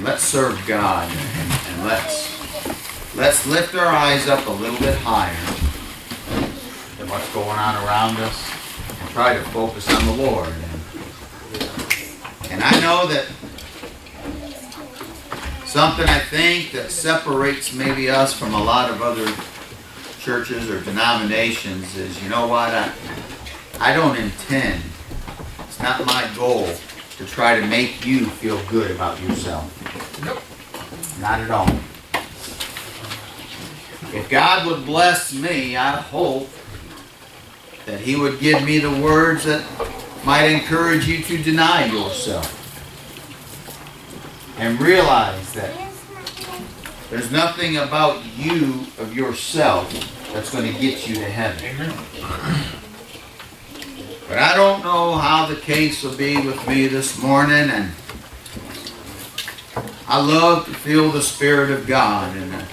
let's serve God, and let's lift our eyes up a little bit higher than what's going on around us, and try to focus on the Lord. And I know that something I think that separates maybe us from a lot of other churches or denominations is, you know what, I don't intend, it's not my goal to try to make you feel good about yourself. Nope. Not at all. If God would bless me, I hope that He would give me the words that might encourage you to deny yourself and realize that there's nothing about you, of yourself, that's going to get you to heaven. Amen. But I don't know how the case will be with me this morning, and I love to feel the Spirit of God. And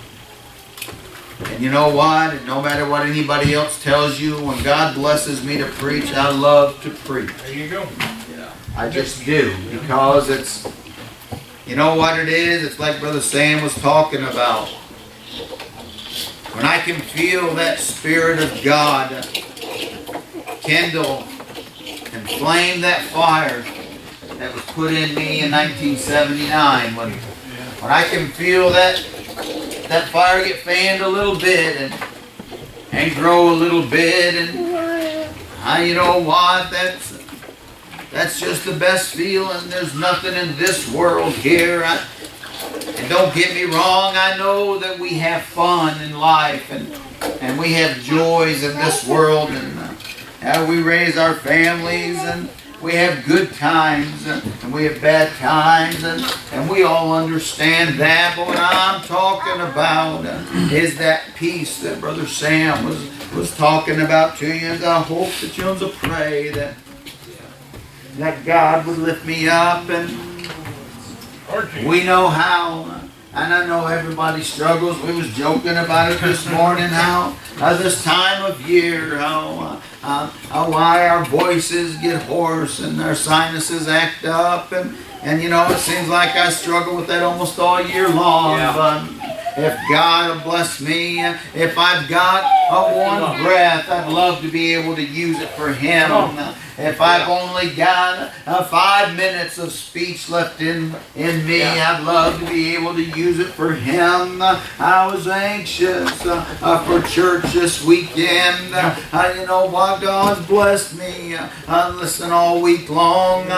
you know what? And no matter what anybody else tells you, when God blesses me to preach, I love to preach. There you go. Yeah, I just do, because it's, you know what it is? It's like Brother Sam was talking about. When I can feel that Spirit of God kindle and flame that fire that was put in me in 1979, when I can feel that fire get fanned a little bit and grow a little bit, and you know what? That's just the best feeling. There's nothing in this world here. And don't get me wrong, I know that we have fun in life, and we have joys in this world, and we raise our families, and we have good times, and we have bad times, and we all understand that. But what I'm talking about is that peace that Brother Sam was talking about to you. And I hope that you'll pray that God would lift me up, and we know how, and I know everybody struggles. We was joking about it this morning, how this time of year, how why our voices get hoarse and our sinuses act up, and you know, it seems like I struggle with that almost all year long. Yeah. But if God will bless me, if I've got one breath, I'd love to be able to use it for Him. If I've only got 5 minutes of speech left in me, I'd love to be able to use it for Him. I was anxious for church this weekend. You know what? God's blessed me. Listen all week long.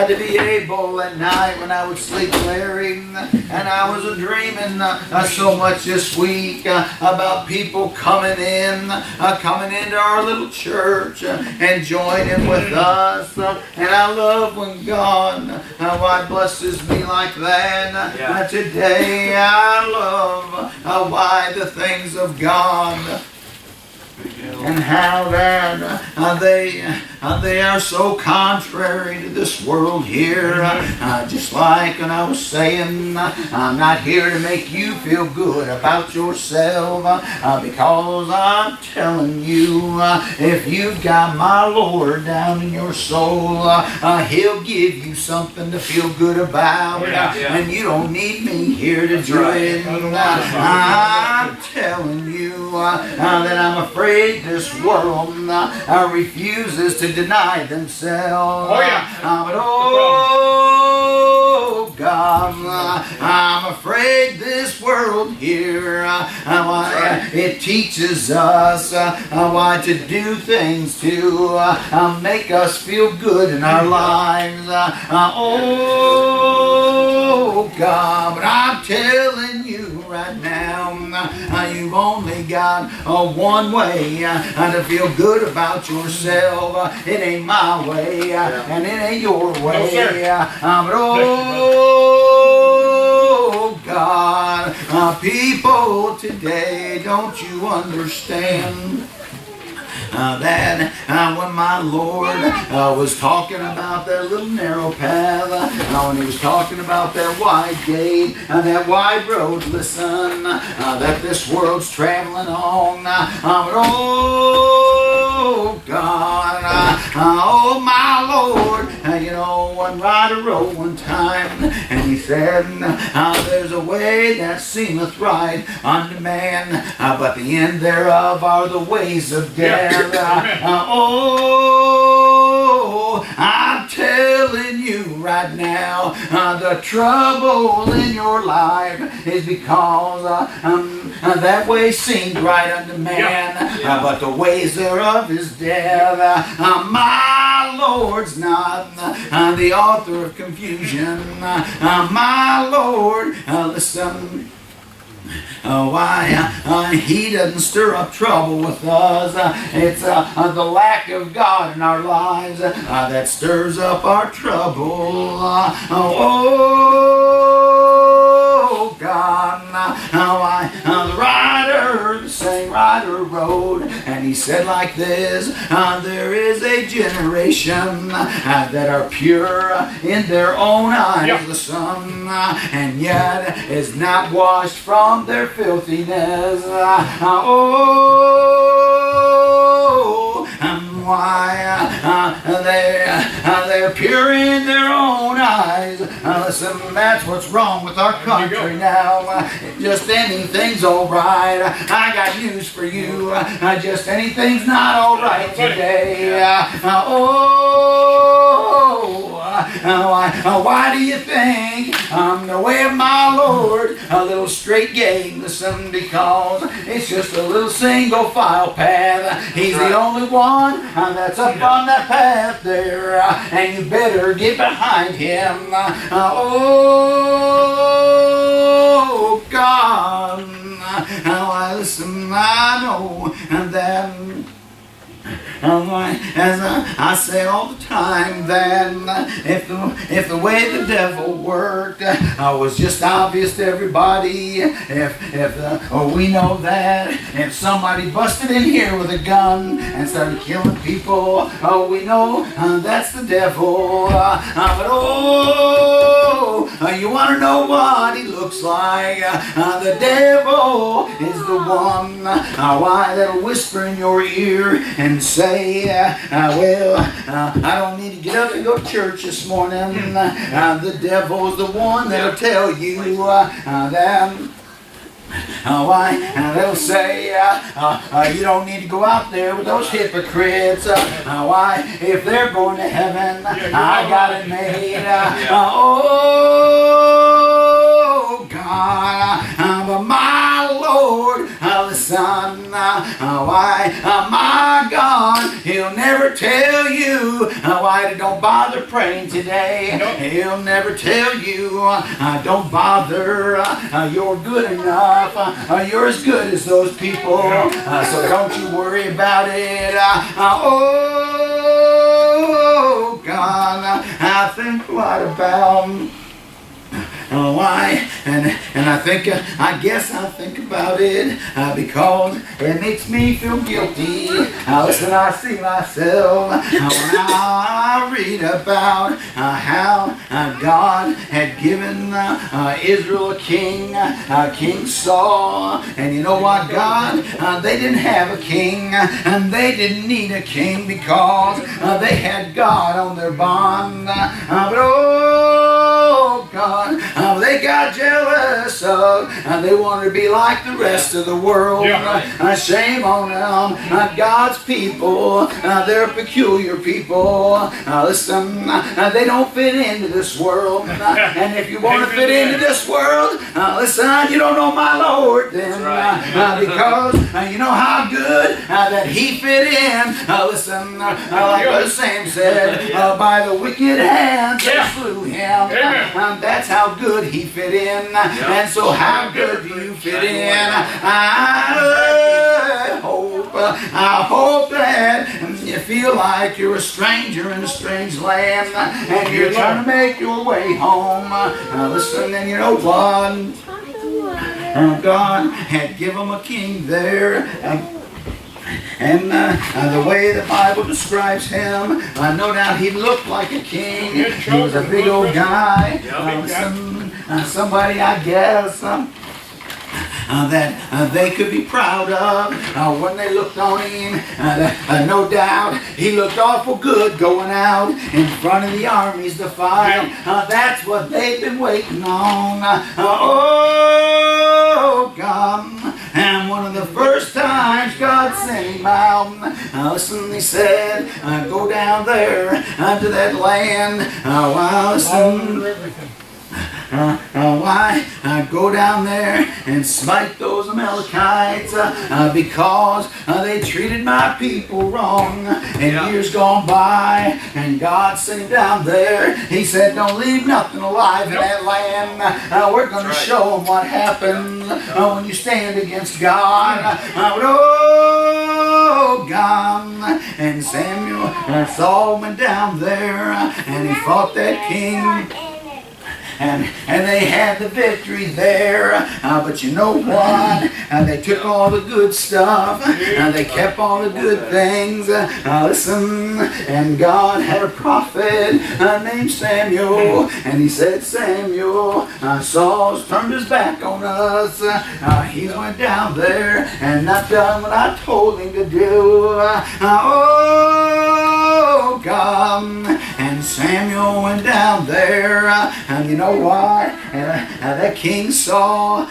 To be able at night when I would sleep, Larry, and I was dreaming so much this week about people coming into our little church and joining with us. And I love when God blesses me like that. Today I love why the things of God and how that they are so contrary to this world here. Just like when I was saying, I'm not here to make you feel good about yourself, because I'm telling you, if you've got my Lord down in your soul, He'll give you something to feel good about, and you don't need me here to do it. I'm telling you that I'm afraid this world refuses to deny themselves. But oh God, I'm afraid this world here, it teaches us why to do things to make us feel good in our lives. Oh God, but I'm telling you right now, you've only got one way to feel good about yourself. It ain't my way, and it ain't your way. But oh God, people today, don't you understand that when my Lord was talking about that little narrow path, when He was talking about that wide gate, that wide road, listen, that this world's traveling on. Oh God, oh my Lord, you know, one writer wrote one time, and he said, there's a way that seemeth right unto man, but the end thereof are the ways of death. I'm telling you right now, the trouble in your life is because that way seemed right unto man, but the ways thereof is death. My Lord's not the author of confusion. My Lord, listen. Why he doesn't stir up trouble with us. It's the lack of God in our lives that stirs up our trouble. Oh God, the same writer wrote, and he said like this, there is a generation that are pure in their own eyes, the sun, and yet is not washed from their filthiness. Why they're pure in their own eyes. Listen, that's what's wrong with our country now. Just anything's alright. I got news for you. Just anything's not alright today. Why do you think the way of my Lord a little straight game? Listen, because it's just a little single file path. He's the only one that's up on that path there, and you better get behind him. Oh God, listen, I know that. As I say all the time, that if the way the devil worked was just obvious to everybody, we know that if somebody busted in here with a gun and started killing people, we know that's the devil. But you want to know what he looks like? The devil is the one that'll whisper in your ear and say, well, I don't need to get up and go to church this morning. The devil's the one that'll tell you that. They'll say, you don't need to go out there with those hypocrites. If they're going to heaven, I got it made. Oh, God, but my Lord, listen, my God, he'll never tell you why don't bother praying today. He'll never tell you don't bother, you're good enough, you're as good as those people, so don't you worry about it. Oh God, I think what about why? And I guess I think about it because it makes me feel guilty. Listen, I see myself when I read about how God had given Israel a king, King Saul. And you know what, God? They didn't have a king, and they didn't need a king because they had God on their bond. But oh God, they got jealous of, they wanted to be like the rest of the world. Shame on them, God's people, they're peculiar people. Listen, they don't fit into this world. And if you want to fit into this world, listen, you don't know my Lord then. Because you know how good that he fit in. Listen, like Brother Sam said, by the wicked hands that slew him. That's how good he fit in. And so how good do you fit in? I hope that you feel like you're a stranger in a strange land and you're trying to make your way home. Listen, and you know what? God had given him a king there. And the way the Bible describes him, no doubt he looked like a king. He was a big old guy. Somebody, I guess, that they could be proud of. When they looked on him, no doubt he looked awful good going out in front of the armies to fight. That's what they've been waiting on. Oh, God. And one of the first times God sent him out, listen, he said, go down there to that land. Listen, why go down there and smite those Amalekites? Because they treated my people wrong. And years gone by, and God sent him down there. He said, don't leave nothing alive in that land. We're going to show them what happens when you stand against God. Oh, God. And Samuel Saul went down there, and he fought that king. And they had the victory there. But you know what? They took all the good stuff. They kept all the good things. Listen, and God had a prophet named Samuel. And he said, Samuel, Saul's turned his back on us. He went down there and not done what I told him to do. Oh, God. And Samuel went down there. And you know what? That king saw,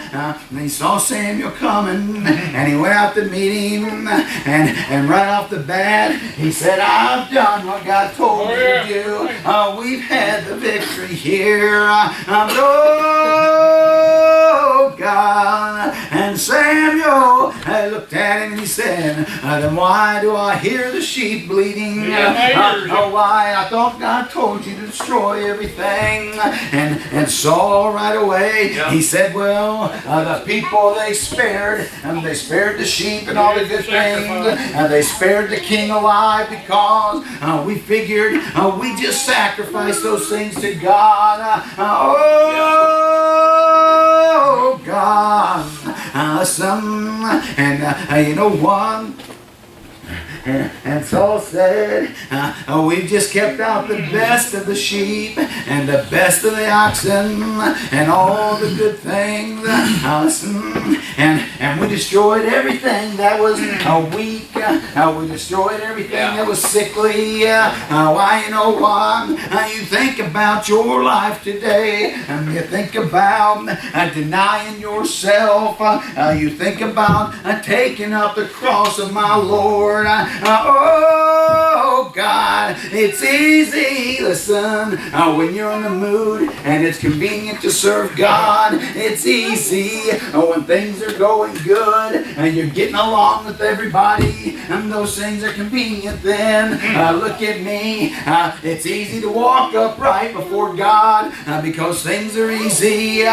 he saw Samuel coming, and he went out to meet him, and right off the bat, he said, I've done what God told me to do. We've had the victory here. Oh, God. And Samuel looked at him and he said, then why do I hear the sheep bleating? Why? I thought God told you to destroy everything. And Saul right away, he said, well, the people they spared the sheep and all the good things. They spared the king alive because we figured we just sacrificed those things to God. Oh, God. And you know what? And Saul said, we've just kept out the best of the sheep and the best of the oxen and all the good things. And we destroyed everything that was weak. We destroyed everything that was sickly. Why, you know what? You think about your life today, and you think about denying yourself. You think about taking up the cross of my Lord. Oh, God, it's easy, listen, when you're in the mood and it's convenient to serve God. It's easy when things are going good and you're getting along with everybody and those things are convenient then. Look at me. It's easy to walk upright before God because things are easy.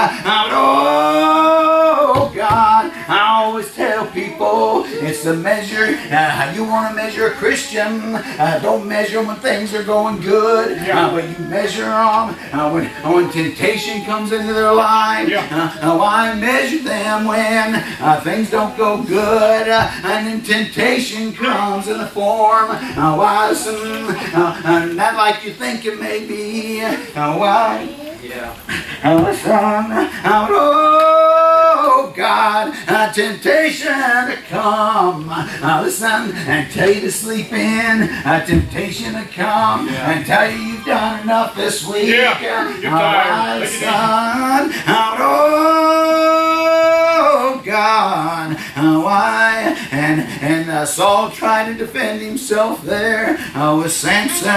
Oh, God, I always tell people it's the measure. You want to measure a Christian, don't measure when things are going good, but you measure them when temptation comes into their life. Why measure them when things don't go good and then temptation comes in the form not like you think it may be. Why? Listen, oh God, temptation to come. Listen, and tell you to sleep in. Temptation to come and tell you you've done enough this week. You're tired. Listen, oh God, why? And Saul tried to defend himself there with Samson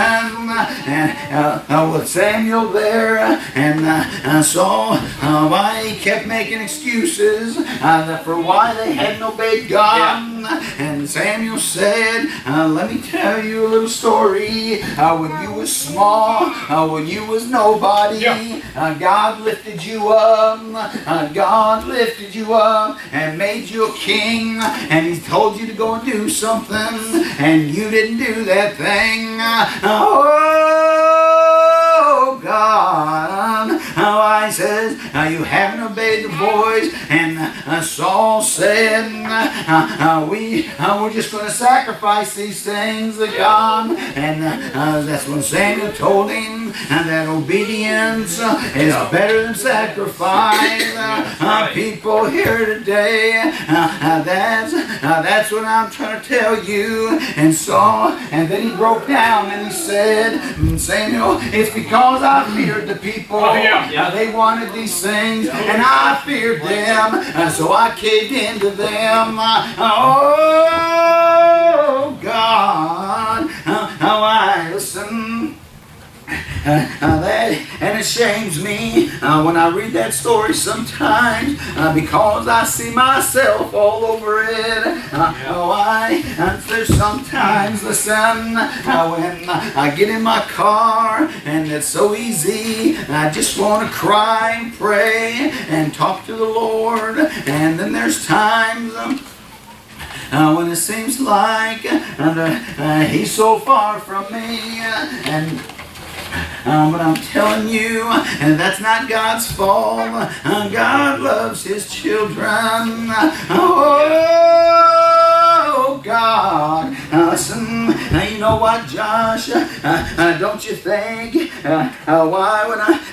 and with Samuel there. And Saul, why he kept making excuses for why they hadn't obeyed God. And Samuel said, let me tell you a little story. When you was small, when you was nobody, God lifted you up. God lifted you up and made you a king. And he told you to go and do something. And you didn't do that thing. Oh, God. How I says, you haven't obeyed the voice, and Saul said, we're just going to sacrifice these things to God. And that's when Samuel told him that obedience is better than sacrifice. People here today, that's what I'm trying to tell you. And then he broke down and he said, Samuel, it's because I feared the people. They wanted these things and I feared them, so I caved into them. Oh God, how I listen. And it shames me when I read that story sometimes because I see myself all over it. There's sometimes, listen, when I get in my car and it's so easy, I just want to cry and pray and talk to the Lord. And then there's times when it seems like He's so far from me. But I'm telling you, and that's not God's fault. God loves His children. Oh, God. Listen, you know what, Josh? Don't you think why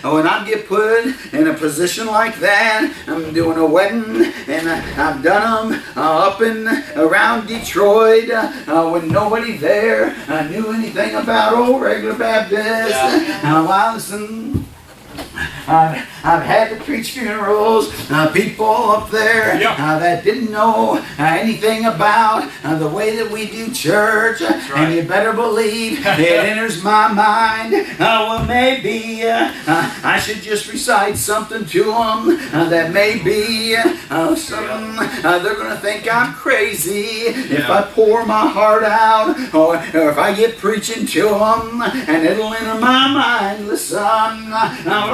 when I get put in a position like that, I'm doing a wedding, and I've done them up and around Detroit when nobody there knew anything about old regular Baptist. Listen, I've had to preach funerals, people up there that didn't know anything about the way that we do church. And you better believe it enters my mind, well, maybe I should just recite something to them that maybe they're going to think I'm crazy if I pour my heart out, or if I get preaching to them, and it'll enter my mind. Listen,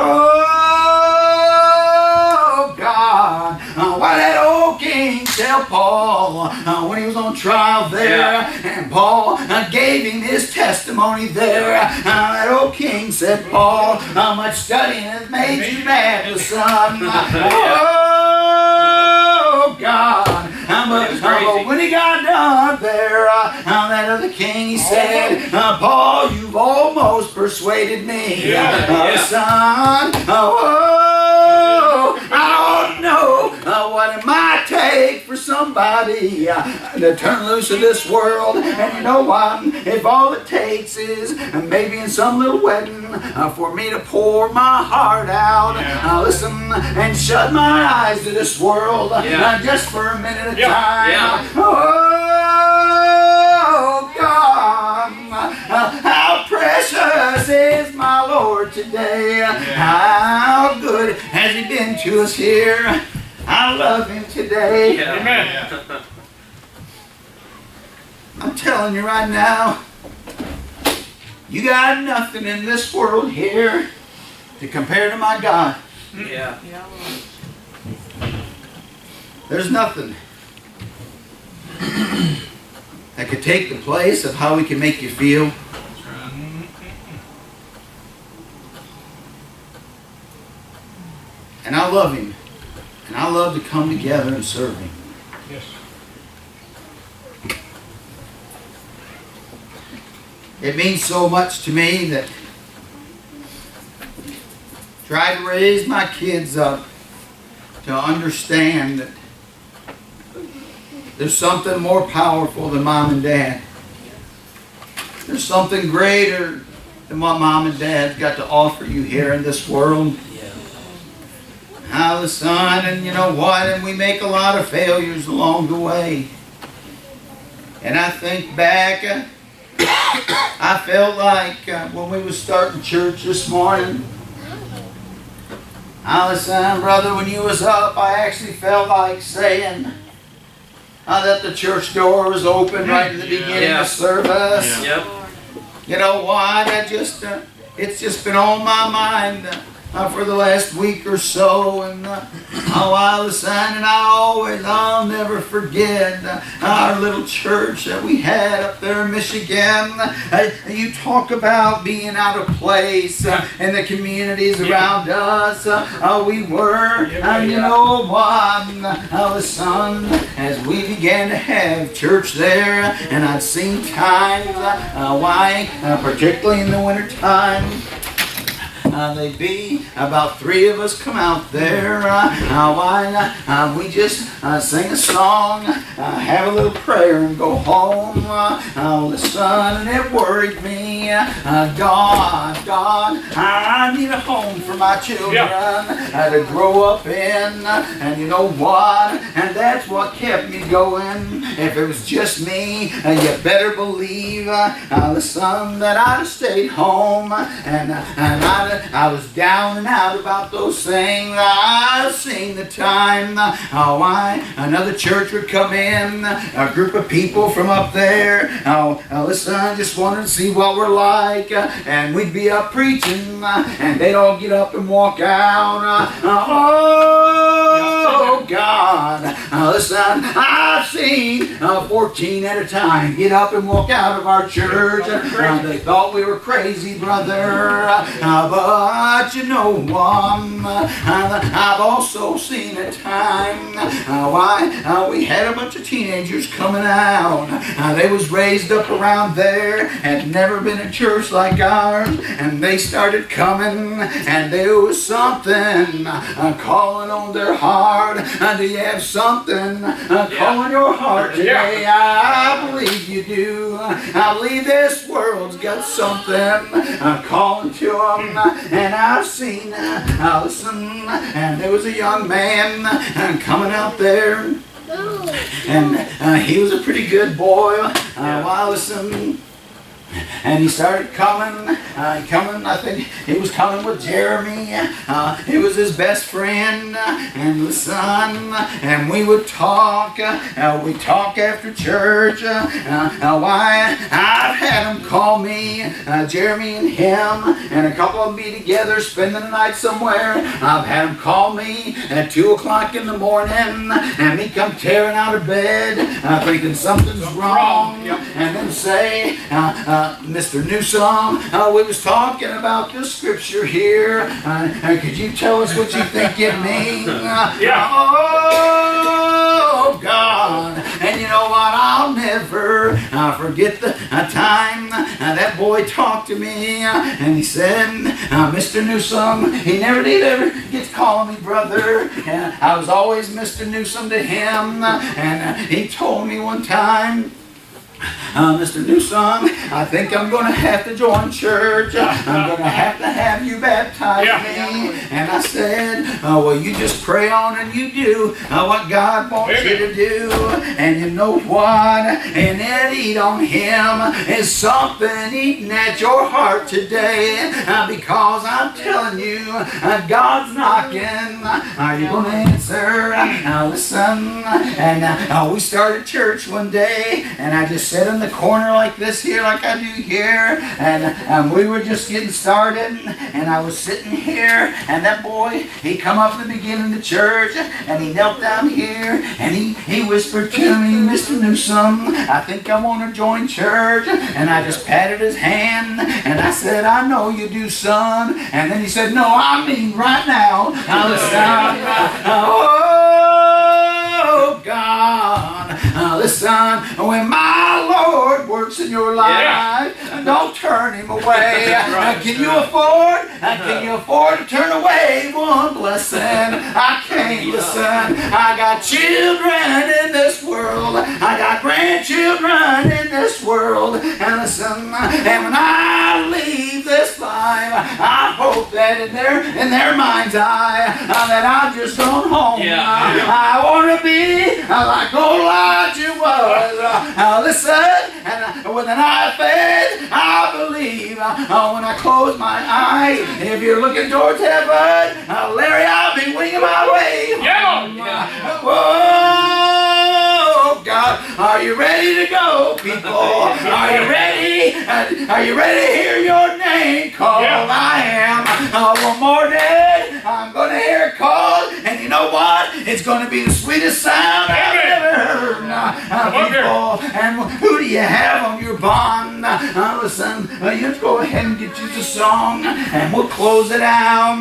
oh God, why that old king tell Paul when he was on trial there, and Paul gave him his testimony there. That old king said, Paul, how much studying has made you mad, son. Oh God. But when he got done there, that other king, he said, Paul, you've almost persuaded me, son. I don't know what it might take for somebody to turn loose of this world. And you know what? If all it takes is maybe in some little wedding for me to pour my heart out, listen, and shut my eyes to this world just for a minute at a time. Oh God, how precious is my Lord today. How good has He been to us here. I love Him today. Amen. I'm telling you right now, you got nothing in this world here to compare to my God. There's nothing that could take the place of how He can make you feel. And I love Him. And I love to come together and serve Him. Yes. It means so much to me that try to raise my kids up to understand that there's something more powerful than mom and dad. There's something greater than what mom and dad's got to offer you here in this world. Now the son, and you know what? And we make a lot of failures along the way. And I think back, I felt like when we was starting church this morning, Allison, brother, when you was up, I actually felt like saying that the church door was open right in the beginning of service. You know what? It's just been on my mind for the last week or so, and I listen, and I'll never forget our little church that we had up there in Michigan. You talk about being out of place in the communities around us. We were, you know what? Listen, as we began to have church there, and I'd seen times particularly in the winter time. They'd be about 3 of us come out there. We just sing a song, have a little prayer, and go home. Listen, and it worried me. God, I need a home for my children to grow up in. And you know what? And that's what kept me going. If it was just me, you better believe, listen, that I'd have stayed home, and I was down and out about those things. I've seen the time. Another church would come in, a group of people from up there. Listen, I just wanted to see what we're like, and we'd be up preaching, and they'd all get up and walk out. Oh God! Listen, I've seen 14 at a time get up and walk out of our church. They thought we were crazy, brother. But you know what? I've also seen a time we had a bunch of teenagers coming out. They was raised up around there, had never been in church like ours, and they started coming, and there was something calling on their heart. Do you have something calling your heart today? I believe you do. I believe this world's got something calling to them. And I've seen, listen, and there was a young man coming out there, and he was a pretty good boy. Listen, and he started coming, I think he was coming with Jeremy. He was his best friend, and listen, and we would talk. We'd talk after church. I've had him call me, Jeremy and him, and a couple of them be together spending the night somewhere. I've had him call me at 2 o'clock in the morning, and me come tearing out of bed, thinking something's wrong, and then say, Mr. Newsom, we was talking about this scripture here. Could you tell us what you think it means? Oh, God. And you know what? I'll never forget the time that boy talked to me, and he said, Mr. Newsom, he never did ever get to call me brother. And I was always Mr. Newsom to him, and he told me one time, Mr. Newsom, I think I'm going to have to join church. I'm going to have you baptize me. And I said, well, you just pray on and you do what God wants you to do. And you know what? And that eat on him is something eating at your heart today. Because I'm telling you, God's knocking. Are you going to answer? Listen. And we started church one day, and I just sat in the corner like this here, like I do here, and we were just getting started, and I was sitting here, and that boy, he come up in the beginning of the church, and he knelt down here, and he whispered to me, Mr. Newsom, I think I want to join church. And I just patted his hand, and I said, I know you do, son. And then he said, no, I mean right now. Oh, God. Listen, when my Lord works in your life, don't turn him away. Can you afford to turn away one blessing? I can't. Listen, I got children in this world. I got grandchildren in this world. And listen, and when I leave this life, I hope that in their mind's eye, that I've just gone home. I want to be like old Elijah was. Listen, and with an eye fed, I believe. When I close my eyes, if you're looking towards heaven, Larry, I'll be winging my way home. Whoa, God, are you ready to go, people? Are you ready? Are you ready to hear your name called? I am. one more day, I'm going to hear it called, and you know what? It's going to be the sweetest sound I've ever heard. People, and who do you have on your bond? Listen, you just go ahead and get you the song, and we'll close it out.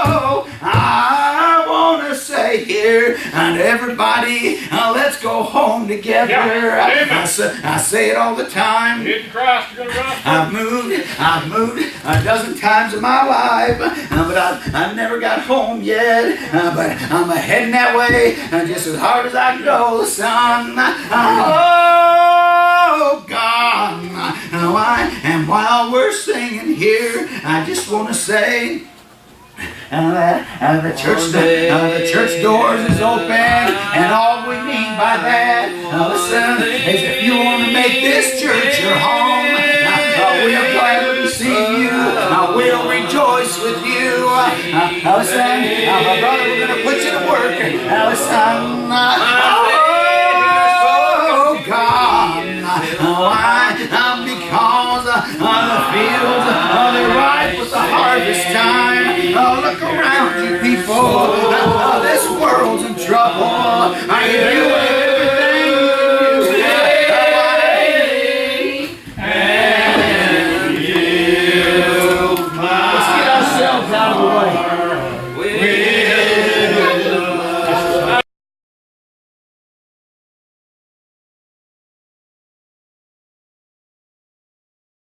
Oh, I want to say here, and everybody, let's go home together. Yeah. I say it all the time. Jesus Christ, you're gonna run. I've moved a dozen times in my life, but I've never got home yet. But I'm heading that way just as hard as I can go, son. Oh, God. And while we're singing here, I just want to say, the church doors is open, and all we mean by that, listen, is if you want to make this church your home, we'll gladly receive you. We'll rejoice with you. Listen, my brother, we're going to put you to work. Listen,